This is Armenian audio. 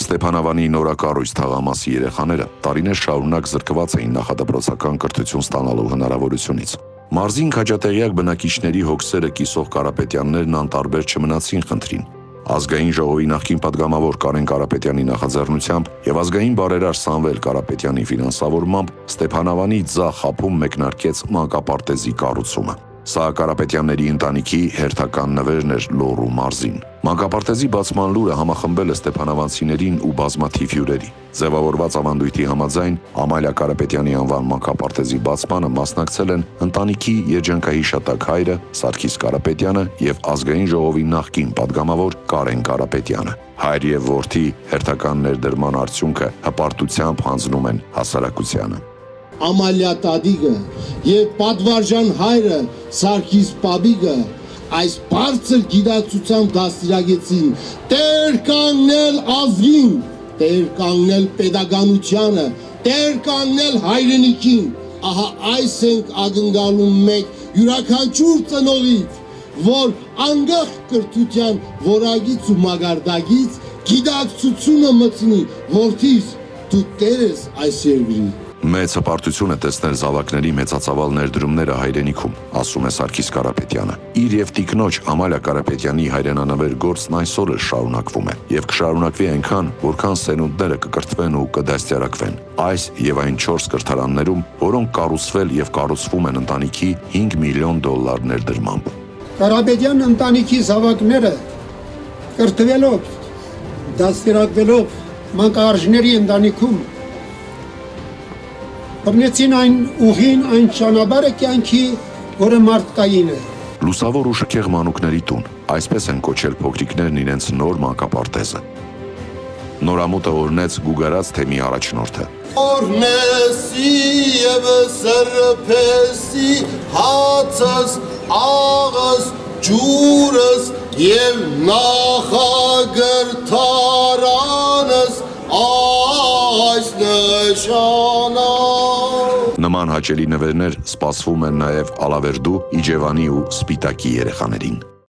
Ստեփանավանի նորակառույց թաղամասի երեխաները տարիներ շարունակ զրկված էին նախադպրոցական կրթություն ստանալու հնարավորությունից։ Մարզին քաջատեղյակ բնակիչների հոգսերը կիսող Կարապետյաններն անտարբեր չմնացին խնդրին։ Ազգային ժողովի նախկին падգամավոր Կարեն Կարապետյանի նախաձեռնությամբ եւ ազգային բարերար Սամվել Կարապետյանի ֆինանսավորմամբ Ստեփանավանի ձախ խապում մեկնարկեց մանկապարտեզի կառուցումը։ Սա Կարապետյանների ընտանիքի հերթական նվերն էր Լոռու մարզին։ Մանկապարտեզի բացման լուրը համախմբել է ստեփանավանցիներին ու բազմաթիվ հյուրերի։ Ձևավորված ավանդույթի համաձայն Ամալիա Կարապետյանի անվան մանկապարտեզի բացմանը մասնակցել են ընտանիքի երջանկահիշատակ հայրը Սարգիս Կարապետյանը եւ ազգային ժողովի նախկին падգամավոր Կարեն Կարապետյանը։ Հայր եւ որդի հերթական ներդրման արդյունքը հպարտությամբ հանձնում են հասարակությանը։ Ամալիա Տադիգը եւ պատվարժան հայրը Սարգիս Պաբիգը այս բարձր գիտակցությամբ դաստիարակեցին Տեր կանգնել ազգին, Տեր կանգնել պետականությանը, Տեր կանգնել հայրենիքին։ Ահա այս ենք ակնկալում մեկ յուրաքանչյուր ծնողից, որ անկախ կրթության որակից ու մագարտակից գիտակցությունը մտցնի, որդիս դու Տեր ես այս երկրի։ Մեծ հպարտություն է տեսնել զավակների մեծածավալ ներդրումները հայրենիքում, ասում է Սարգիս Կարապետյանը։ Իր եւ տիկնոջ Ամալիա Կարապետյանի հայրենանվեր գործն այսօր էլ շարունակվում է եւ կշարունակվի այնքան, որքան սերունդները կկրթվեն ու կդաստիարակվեն։ Այս եւ այն 4 կրթարաններում, որոնք կառուցվել եւ կառուցվում են ընտանիքի $5 միլիոն ներդրմամբ։ Կարապետյան ընտանիքի զավակները կրթվելով, դաստիարակվելով մանկահարժների ընտանիքում բռնեցին այն ուղին, այն ճանապարհը կյանքի, որը մարդկային է։ Լուսավոր ու շքեղ մանուկների տուն, այսպես են կոչել փոքրիկներն իրենց նոր մանկապարտեզը։ Նորամուտը օրնեց գուգարած թեմի առաջնորդը։ Օրնեսի եւ սրբեսի հացս, աղս, ջուրս եւ նախագրթարանս այս նշանա։ Նման հաճելի նվերներ սպասվում են նաև Ալավերդու, Իջևանի ու Սպիտակի երեխաներին։